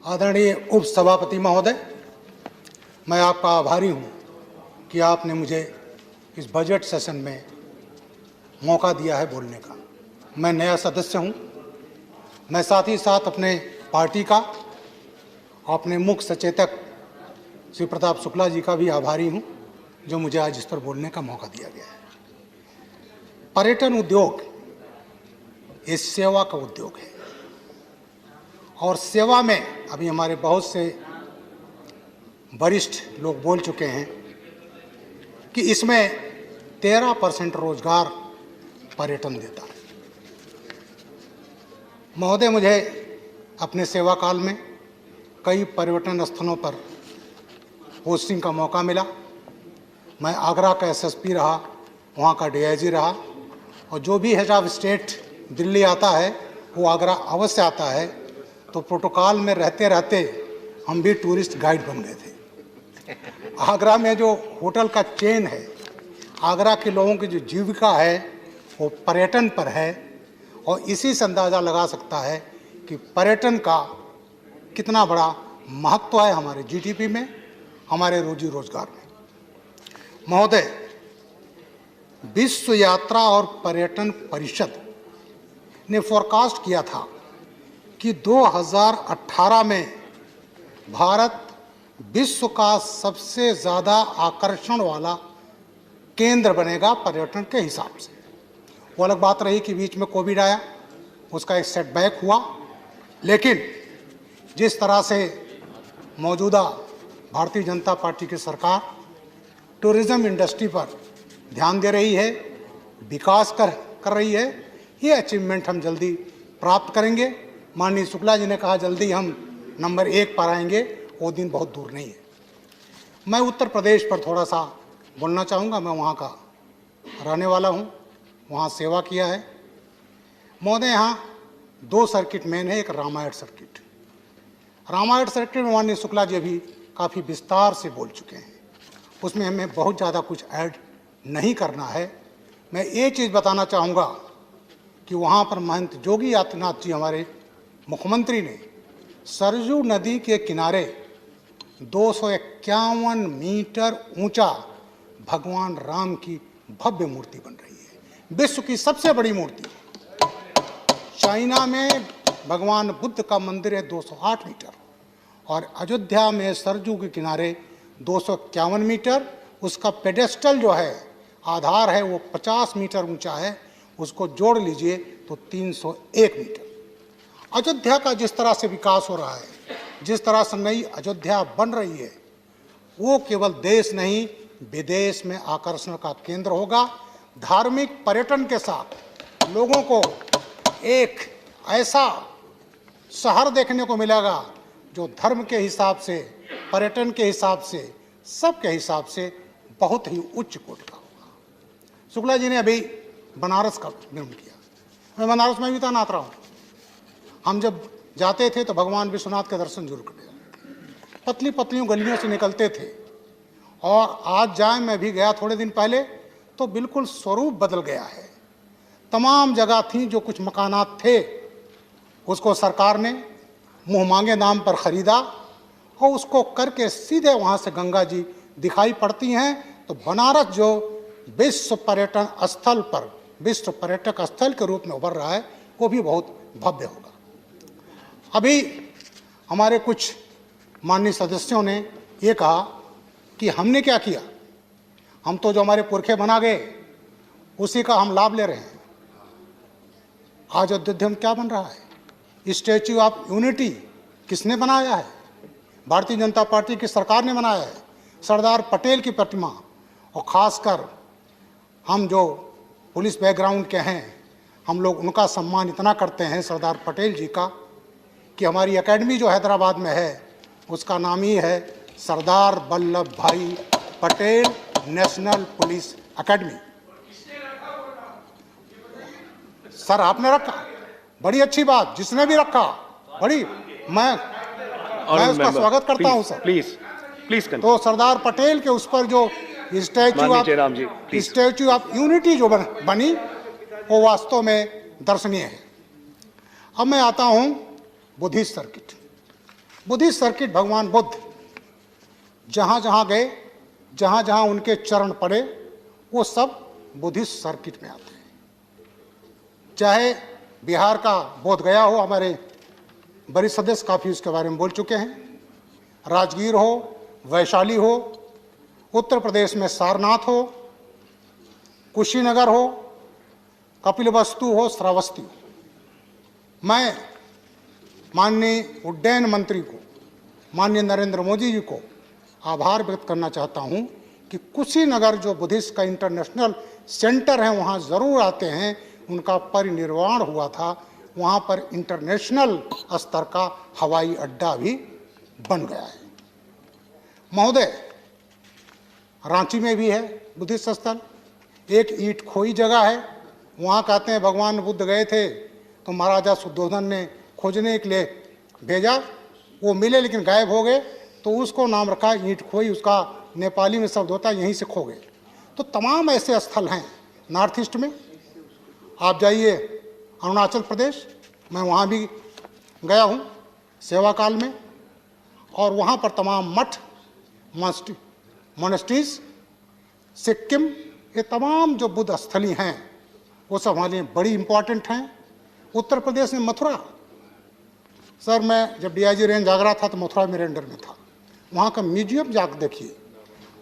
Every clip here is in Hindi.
आदरणीय उप सभापति महोदय, मैं आपका आभारी हूं कि आपने मुझे इस बजट सेशन में मौका दिया है बोलने का। मैं नया सदस्य हूं। मैं साथ ही साथ अपने पार्टी का, अपने मुख्य सचेतक श्री प्रताप शुक्ला जी का भी आभारी हूं, जो मुझे आज इस पर बोलने का मौका दिया गया है। पर्यटन उद्योग ये सेवा का उद्योग है और सेवा में अभी हमारे बहुत से वरिष्ठ लोग बोल चुके हैं कि इसमें 13% रोजगार पर्यटन देता है। महोदय, मुझे अपने सेवा काल में कई पर्यटन स्थलों पर पोस्टिंग का मौका मिला। मैं आगरा का एसएसपी रहा, वहाँ का डीआईजी रहा, और जो भी हेड ऑफ स्टेट दिल्ली आता है वो आगरा अवश्य आता है। तो प्रोटोकॉल में रहते रहते हम भी टूरिस्ट गाइड बन गए थे। आगरा में जो होटल का चेन है, आगरा के लोगों की जो जीविका है वो पर्यटन पर है, और इसी से अंदाज़ा लगा सकता है कि पर्यटन का कितना बड़ा महत्व है हमारे जीडीपी में, हमारे रोजी रोजगार में। महोदय, विश्व यात्रा और पर्यटन परिषद ने फोरकास्ट किया था कि 2018 में भारत विश्व का सबसे ज़्यादा आकर्षण वाला केंद्र बनेगा पर्यटन के हिसाब से। वो अलग बात रही कि बीच में कोविड आया, उसका एक सेटबैक हुआ, लेकिन जिस तरह से मौजूदा भारतीय जनता पार्टी की सरकार टूरिज़्म इंडस्ट्री पर ध्यान दे रही है, विकास कर रही है, ये अचीवमेंट हम जल्दी प्राप्त करेंगे। माननीय शुक्ला जी ने कहा जल्दी हम नंबर 1 पर आएंगे, वो दिन बहुत दूर नहीं है। मैं उत्तर प्रदेश पर थोड़ा सा बोलना चाहूँगा। मैं वहाँ का रहने वाला हूँ, वहाँ सेवा किया है। महोदय, यहाँ 2 सर्किट मेन है। एक रामायण सर्किट। रामायण सर्किट में माननीय शुक्ला जी भी काफ़ी विस्तार से बोल चुके हैं, उसमें हमें बहुत ज़्यादा कुछ ऐड नहीं करना है। मैं ये चीज़ बताना चाहूँगा कि वहाँ पर महंत जोगी आदित्यनाथ जी, हमारे मुख्यमंत्री, ने सरजू नदी के किनारे 251 मीटर ऊंचा भगवान राम की भव्य मूर्ति बन रही है, विश्व की सबसे बड़ी मूर्ति। चाइना में भगवान बुद्ध का मंदिर है 208 मीटर, और अयोध्या में सरजू के किनारे 251 मीटर। उसका पेडेस्टल जो है, आधार है, वो 50 मीटर ऊंचा है। उसको जोड़ लीजिए तो 301 मीटर। अयोध्या का जिस तरह से विकास हो रहा है, जिस तरह से नई अयोध्या बन रही है, वो केवल देश नहीं विदेश में आकर्षण का केंद्र होगा। धार्मिक पर्यटन के साथ लोगों को एक ऐसा शहर देखने को मिलेगा जो धर्म के हिसाब से, पर्यटन के हिसाब से, सबके हिसाब से बहुत ही उच्च कोटि का होगा। शुक्ला जी ने अभी बनारस का निर्माण किया। मैं बनारस में भी तैनात रहा हूँ। हम जब जाते थे तो भगवान विश्वनाथ के दर्शन जरूर करते। पतली पतली गलियों से निकलते थे, और आज जाए, मैं भी गया थोड़े दिन पहले, तो बिल्कुल स्वरूप बदल गया है। तमाम जगह थी जो कुछ मकानात थे, उसको सरकार ने मुँह मांगे दाम पर ख़रीदा, और उसको करके सीधे वहाँ से गंगा जी दिखाई पड़ती हैं। तो बनारस जो विश्व पर्यटन स्थल पर, विश्व पर्यटक स्थल के रूप में उभर रहा है, वो भी बहुत भव्य होगा। अभी हमारे कुछ माननीय सदस्यों ने ये कहा कि हमने क्या किया, हम तो जो हमारे पुरखे बना गए उसी का हम लाभ ले रहे हैं। आज अयोध्या में क्या बन रहा है? स्टैच्यू ऑफ यूनिटी किसने बनाया है? भारतीय जनता पार्टी की सरकार ने बनाया है। सरदार पटेल की प्रतिमा, और ख़ासकर हम जो पुलिस बैकग्राउंड के हैं, हम लोग उनका सम्मान इतना करते हैं सरदार पटेल जी का, कि हमारी एकेडमी जो हैदराबाद में है उसका नाम ही है सरदार वल्लभ भाई Patel national police academy. Sir, आपने रखा, बड़ी अच्छी बात, जिसने भी रखा, बड़ी मैं उसका स्वागत करता हूं सर। प्लीज तो सरदार पटेल के उस पर जो स्टैच्यू ऑफ यूनिटी जो बनी, वो वास्तव में दर्शनीय है। अब मैं आता हूं बुद्धिस्ट सर्किट। बुद्धिस्ट सर्किट, भगवान बुद्ध जहाँ जहाँ गए, जहाँ जहाँ उनके चरण पड़े, वो सब बुद्धिस्ट सर्किट में आते हैं। चाहे बिहार का बोध गया हो, हमारे वरिष्ठ सदस्य काफ़ी उसके बारे में बोल चुके हैं, राजगीर हो, वैशाली हो, उत्तर प्रदेश में सारनाथ हो, कुशीनगर हो, कपिलवस्तु हो, श्रावस्ती हो। मैं माननीय उड्डयन मंत्री को, माननीय नरेंद्र मोदी जी को आभार व्यक्त करना चाहता हूं कि कुशीनगर जो बुद्धिस्ट का इंटरनेशनल सेंटर है, वहां जरूर आते हैं। उनका परिनिर्वाण हुआ था, वहां पर इंटरनेशनल स्तर का हवाई अड्डा भी बन गया है। महोदय, रांची में भी है बुद्धिस्ट स्थल, एक ईंट खोई जगह है, वहाँ कहते हैं भगवान बुद्ध गए थे तो महाराजा शुद्धोधन ने खोजने के लिए भेजा, वो मिले लेकिन गायब हो गए, तो उसको नाम रखा ईंट खोई, उसका नेपाली में शब्द होता है यहीं से खो गए। तो तमाम ऐसे स्थल हैं नॉर्थ ईस्ट में। आप जाइए अरुणाचल प्रदेश, मैं वहाँ भी गया हूँ सेवा काल में, और वहाँ पर तमाम मठ, मोनेस्ट्रीज, सिक्किम, ये तमाम जो बुद्ध स्थली हैं वो सब हमारे लिए बड़ी इंपॉर्टेंट हैं। उत्तर प्रदेश में मथुरा, सर मैं जब डीआईजी रेंज जा रहा था तो मथुरा में रेंडर में था, वहाँ का म्यूजियम जाकर देखिए,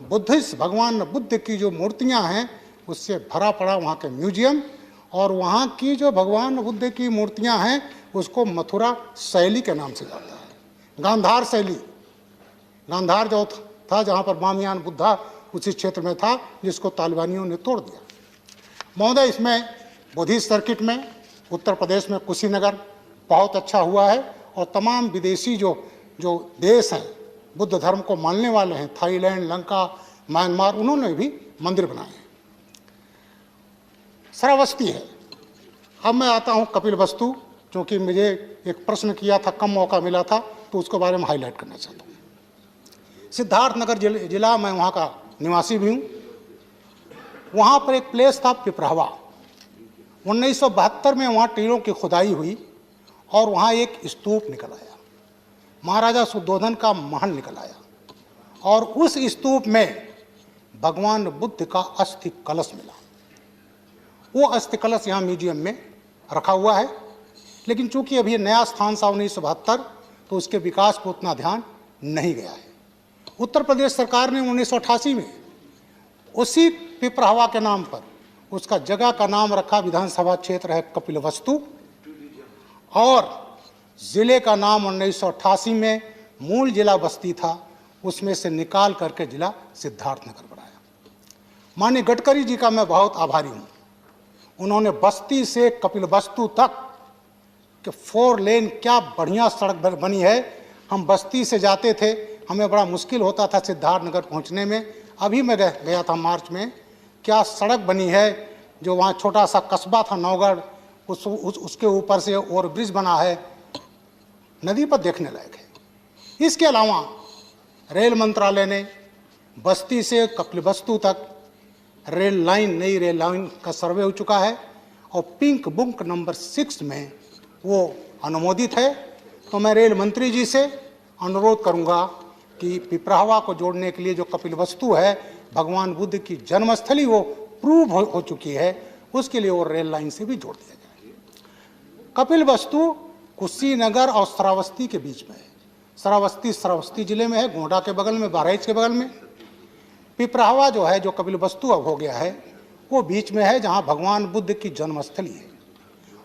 बुद्धिस्ट भगवान बुद्ध की जो मूर्तियाँ हैं उससे भरा पड़ा वहाँ का म्यूजियम, और वहाँ की जो भगवान बुद्ध की मूर्तियाँ हैं उसको मथुरा शैली के नाम से जाता है। गांधार शैली, गांधार जो था जहाँ पर बामियान बुद्धा उसी क्षेत्र में था, जिसको तालिबानियों ने तोड़ दिया। महोदय, इसमें बुद्धिस्ट सर्किट में उत्तर प्रदेश में कुशीनगर बहुत अच्छा हुआ है, और तमाम विदेशी जो देश हैं बुद्ध धर्म को मानने वाले हैं, थाईलैंड, लंका, म्यांमार, उन्होंने भी मंदिर बनाए हैं। श्रावस्ती है। अब मैं आता हूँ कपिलवस्तु, क्योंकि मुझे एक प्रश्न किया था, कम मौका मिला था, तो उसके बारे में हाईलाइट करना चाहता हूँ। सिद्धार्थनगर जिला, मैं वहाँ का निवासी भी हूँ। वहाँ पर एक प्लेस था पिपरावा, 1972 में वहाँ टीलों की खुदाई हुई और वहाँ एक स्तूप निकल आया, महाराजा शुद्धोधन का महल निकल आया, और उस स्तूप में भगवान बुद्ध का अस्थि कलश मिला। वो अस्थि कलश यहाँ म्यूजियम में रखा हुआ है, लेकिन चूंकि अभी नया स्थान था 1972, तो उसके विकास को उतना ध्यान नहीं गया है। उत्तर प्रदेश सरकार ने 1988 में उसी पिपरावा के नाम पर उसका जगह का नाम रखा, विधानसभा क्षेत्र है कपिलवस्तु, और जिले का नाम 1988 में मूल जिला बस्ती था, उसमें से निकाल करके जिला सिद्धार्थनगर बनाया। माननीय गडकरी जी का मैं बहुत आभारी हूँ। उन्होंने बस्ती से कपिलवस्तु तक के 4 लेन क्या बढ़िया सड़क बनी है। हम बस्ती से जाते थे, हमें बड़ा मुश्किल होता था सिद्धार्थनगर पहुँचने में। अभी मैं गया था मार्च में, क्या सड़क बनी है। जो वहाँ छोटा सा कस्बा था नौगढ़, उसके ऊपर से ओवरब्रिज बना है, नदी पर देखने लायक है। इसके अलावा रेल मंत्रालय ने बस्ती से कपिलवस्तु तक रेल लाइन, नई रेल लाइन का सर्वे हो चुका है, और पिंक बुक नंबर 6 में वो अनुमोदित है। तो मैं रेल मंत्री जी से अनुरोध करूंगा कि पिपरावा को जोड़ने के लिए जो कपिलवस्तु है, भगवान बुद्ध की जन्मस्थली, वो प्रूव हो चुकी है, उसके लिए वो रेल लाइन से भी जोड़ दिया जाए। कपिलवस्तु कुशीनगर और श्रावस्ती के बीच में है। श्रावस्ती जिले में है, गोंडा के बगल में, बहराइच के बगल में। पिपरावा जो है, जो कपिलवस्तु अब हो गया है, वो बीच में है, जहाँ भगवान बुद्ध की जन्मस्थली है।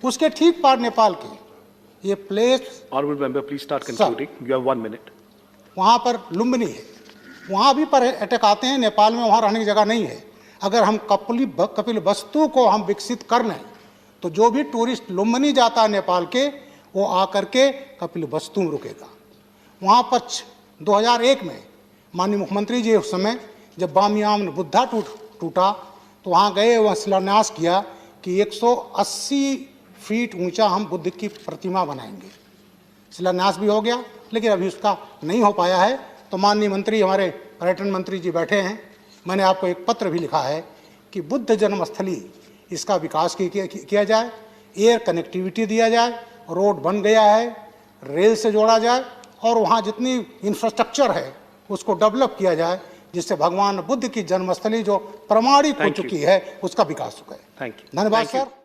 उसके ठीक पार नेपाल के ये place, please start concluding, you have 1 minute. वहाँ पर लुम्बिनी है, वहाँ भी पर्यटक आते हैं। नेपाल में वहाँ रहने की जगह नहीं है। अगर हम कपिलवस्तु को हम विकसित कर लें, तो जो भी टूरिस्ट लुम्बिनी जाता है नेपाल के, वो आकर के कपिलवस्तु में रुकेगा। वहाँ पर 2001 में माननीय मुख्यमंत्री जी उस समय जब बामियान बुद्धा टूटा, तो वहाँ गए, वहाँ शिलान्यास किया कि 180 फीट ऊंचा हम बुद्ध की प्रतिमा बनाएंगे। शिलान्यास भी हो गया, लेकिन अभी उसका नहीं हो पाया है। तो माननीय मंत्री, हमारे पर्यटन मंत्री जी बैठे हैं, मैंने आपको एक पत्र भी लिखा है कि बुद्ध जन्मस्थली, इसका विकास किया जाए, एयर कनेक्टिविटी दिया जाए, रोड बन गया है, रेल से जोड़ा जाए, और वहाँ जितनी इंफ्रास्ट्रक्चर है उसको डेवलप किया जाए, जिससे भगवान बुद्ध की जन्मस्थली जो प्रमाणित हो Thank you. चुकी है उसका विकास हो गए। Thank you. धन्यवाद Thank you. सर।